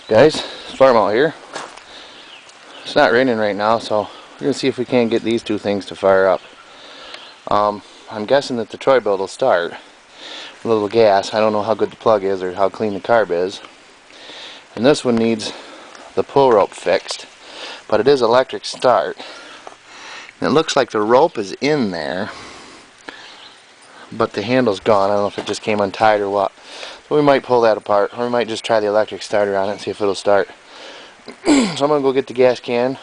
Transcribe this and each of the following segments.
Guys, farm out here. It's not raining right now, so we're going to see if we can't get these two things to fire up. I'm guessing that the Troy build will start with a little gas. I don't know how good the plug is or how clean the carb is. And this one needs the pull rope fixed, but it is electric start. And it looks like the rope is in there, but the handle's gone. I don't know if it just came untied or what. So we might pull that apart, or we might just try the electric starter on it and see if it'll start. So I'm going to go get the gas can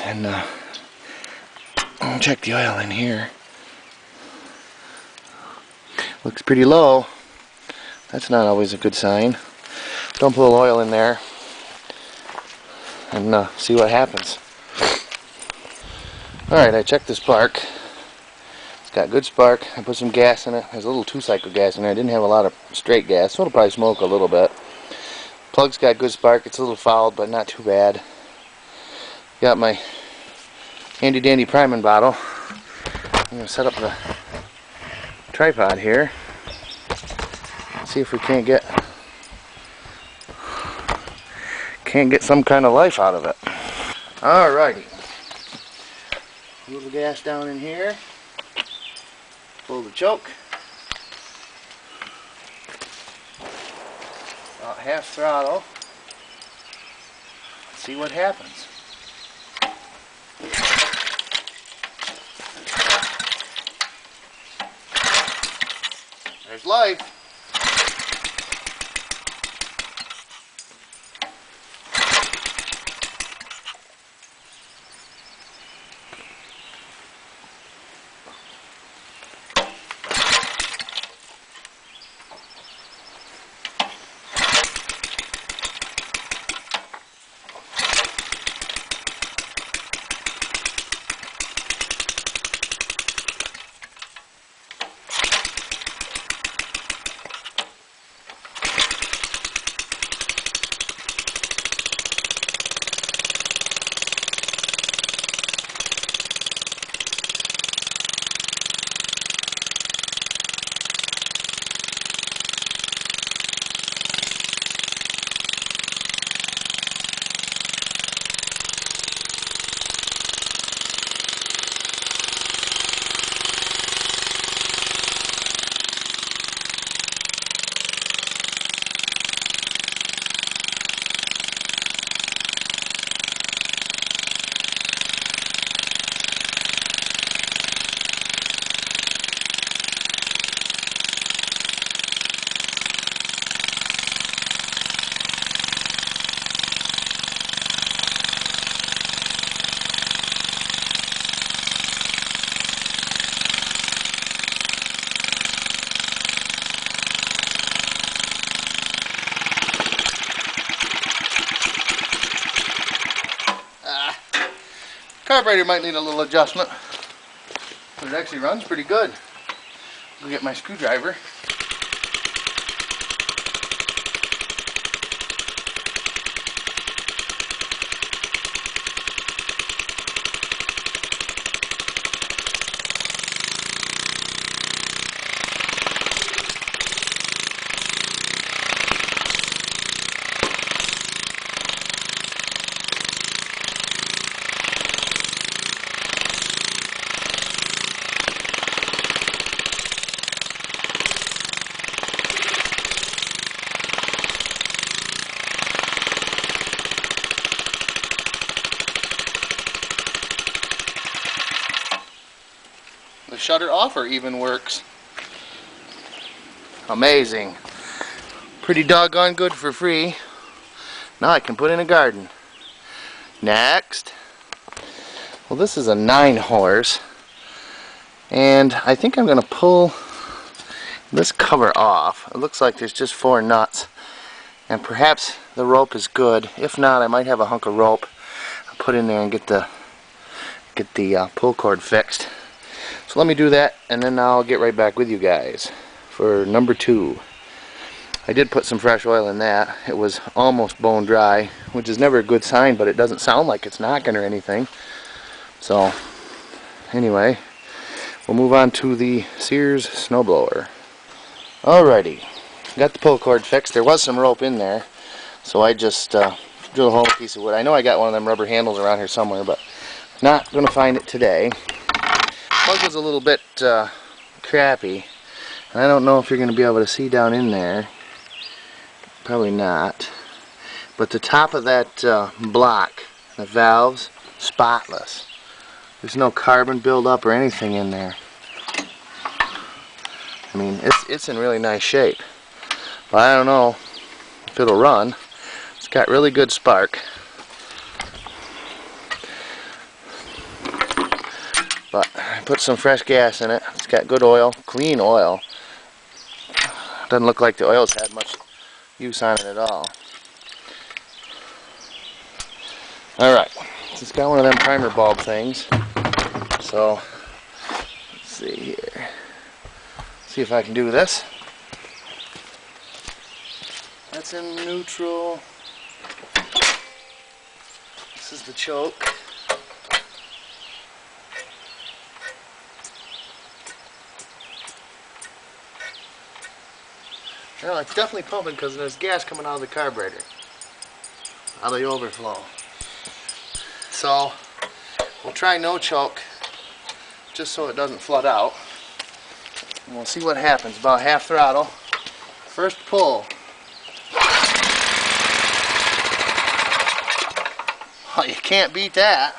and check the oil in here. Looks pretty low. That's not always a good sign. Dump a little oil in there and see what happens. Alright, I checked the spark. It's got good spark. I put some gas in it. There's a little 2-cycle gas in there. I didn't have a lot of straight gas, so it'll probably smoke a little bit. Plug's got good spark. It's a little fouled, but not too bad. Got my handy dandy priming bottle. I'm going to set up the tripod here. See if we can't get some kind of life out of it. Alrighty. A little gas down in here. Pull the choke. About half throttle. Let's see what happens. There's life. Carburetor might need a little adjustment, but it actually runs pretty good. I'll get my screwdriver. The shutter offer even works. Amazing. Pretty doggone good for free. Now I can put in a garden. Next. Well, this is a 9-horse. And I think I'm going to pull this cover off. It looks like there's just 4 nuts. And perhaps the rope is good. If not, I might have a hunk of rope I'll put in there and get the pull cord fixed. So let me do that, and then I'll get right back with you guys for number 2. I did put some fresh oil in that. It was almost bone dry, which is never a good sign, but it doesn't sound like it's knocking or anything. So anyway, we'll move on to the Sears snowblower. Alrighty, got the pull cord fixed. There was some rope in there. So I just drill a hole in a piece of wood. I know I got one of them rubber handles around here somewhere, but not going to find it today. Plug was a little bit crappy, and I don't know if you're going to be able to see down in there. Probably not. But the top of that block, the valves, spotless. There's no carbon buildup or anything in there. I mean, it's in really nice shape. But I don't know if it'll run. It's got really good spark. But I put some fresh gas in it. It's got good oil, clean oil. Doesn't look like the oil's had much use on it at all. Alright, it's got one of them primer bulb things. So, let's see here. See if I can do this. That's in neutral. This is the choke. Well, it's definitely pumping because there's gas coming out of the carburetor, out of the overflow. So we'll try no choke, just so it doesn't flood out. And we'll see what happens. About half throttle. First pull. Oh, you can't beat that.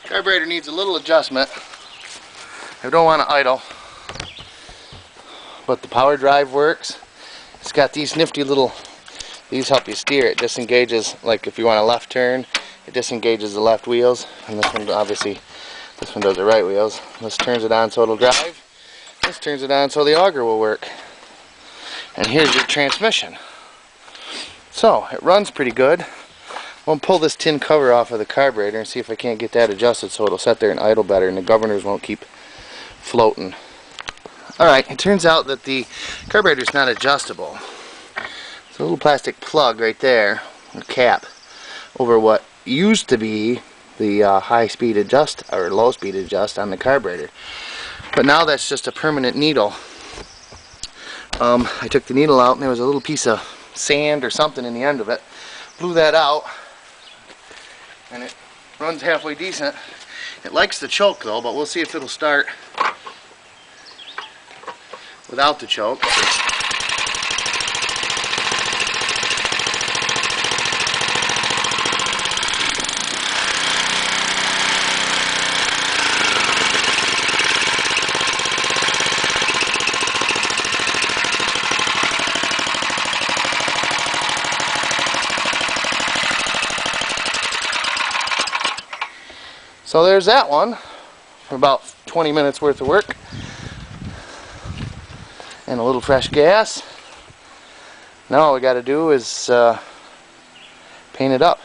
Carburetor needs a little adjustment. I don't want to idle, but the power drive works. It's got these nifty little, these help you steer. It disengages, like if you want a left turn, it disengages the left wheels, and this one obviously, this one does the right wheels. This turns it on so it'll drive. This turns it on so the auger will work. And here's your transmission. So it runs pretty good. I'm going to pull this tin cover off of the carburetor and see if I can't get that adjusted so it'll sit there and idle better and the governors won't keep floating. Alright, it turns out that the carburetor is not adjustable. It's a little plastic plug right there, a cap, over what used to be the high speed adjust or low speed adjust on the carburetor. But now that's just a permanent needle. I took the needle out and there was a little piece of sand or something in the end of it. Blew that out. And it runs halfway decent. It likes the choke though, but we'll see if it'll start without the choke. So there's that one for about 20 minutes worth of work and a little fresh gas. Now all we got to do is paint it up.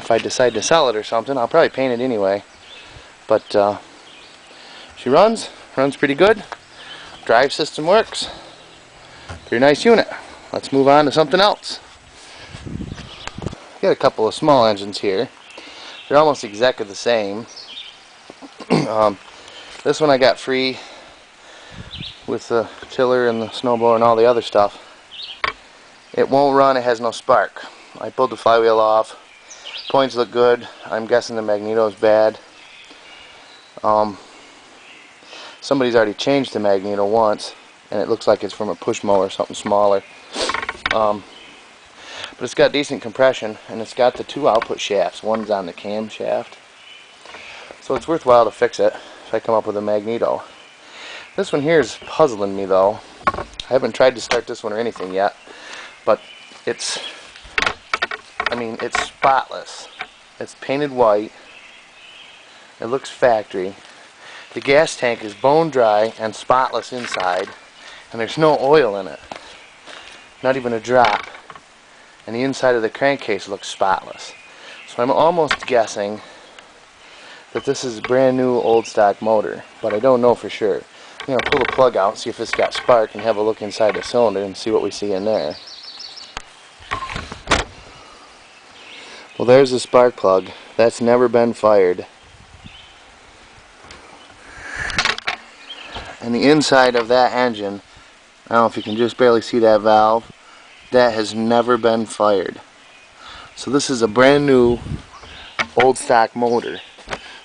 if I decide to sell it or something. I'll probably paint it anyway. But she runs pretty good. Drive system works. Pretty nice unit. Let's move on to something else. Got a couple of small engines here. They're almost exactly the same. This one I got free with the tiller and the snowblower and all the other stuff. It won't run, it has no spark. I pulled the flywheel off. Points look good. I'm guessing the magneto is bad. Somebody's already changed the magneto once, and it looks like it's from a push mower or something smaller. But it's got decent compression, and it's got the 2 output shafts. One's on the cam shaft. So it's worthwhile to fix it if I come up with a magneto. This one here is puzzling me though. I haven't tried to start this one or anything yet, but it's spotless. It's painted white. It looks factory. The gas tank is bone dry and spotless inside, and there's no oil in it. Not even a drop. And the inside of the crankcase looks spotless. So I'm almost guessing that this is a brand new old stock motor, but I don't know for sure. I'm going to pull the plug out, see if it's got spark, and have a look inside the cylinder and see what we see in there. Well, there's the spark plug. That's never been fired. And the inside of that engine, I don't know if you can just barely see that valve, that has never been fired. So this is a brand new old stock motor.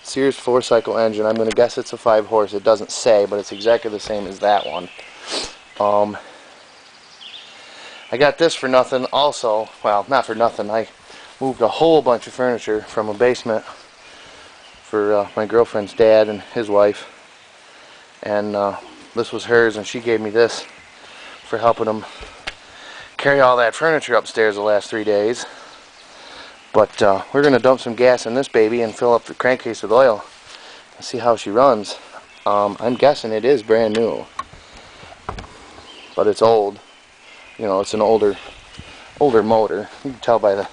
Sears 4-cycle engine. I'm going to guess it's a 5-horse. It doesn't say, but it's exactly the same as that one. I got this for nothing also. Well, not for nothing. I moved a whole bunch of furniture from a basement for my girlfriend's dad and his wife. And this was hers, and she gave me this for helping them carry all that furniture upstairs the last 3 days. But we're going to dump some gas in this baby and fill up the crankcase with oil and see how she runs. I'm guessing it is brand new, but it's old. You know, it's an older motor. You can tell by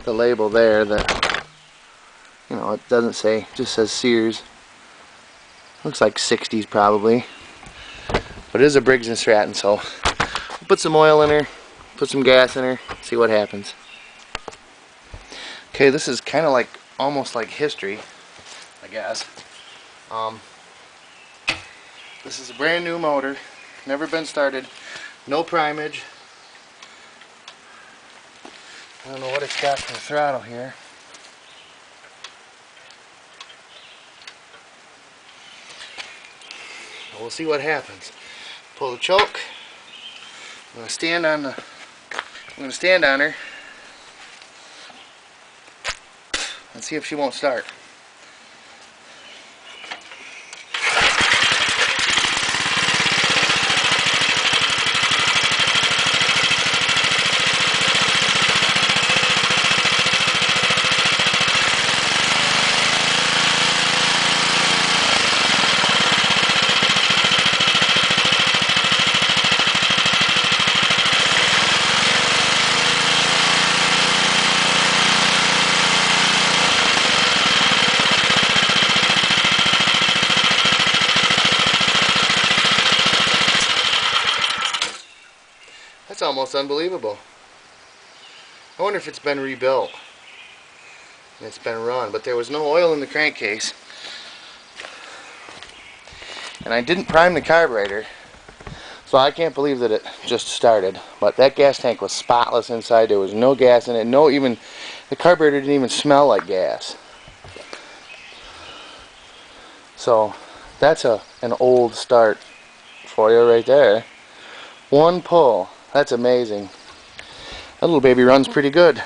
the label there that, you know, it doesn't say, it just says Sears. Looks like 60s probably, but it is a Briggs & Stratton. So we'll put some oil in her, put some gas in her, see what happens. Okay, this is kind of like, almost like history, I guess. This is a brand new motor, never been started, no primage. I don't know what it's got for the throttle here. But we'll see what happens. Pull the choke. I'm going to stand on her and see if she won't start. That's almost unbelievable. I wonder if it's been rebuilt and it's been run, but there was no oil in the crankcase, and I didn't prime the carburetor, so I can't believe that it just started. But that gas tank was spotless inside. There was no gas in it. The carburetor didn't even smell like gas. So that's an old start for you right there. One pull. That's amazing. That little baby runs pretty good.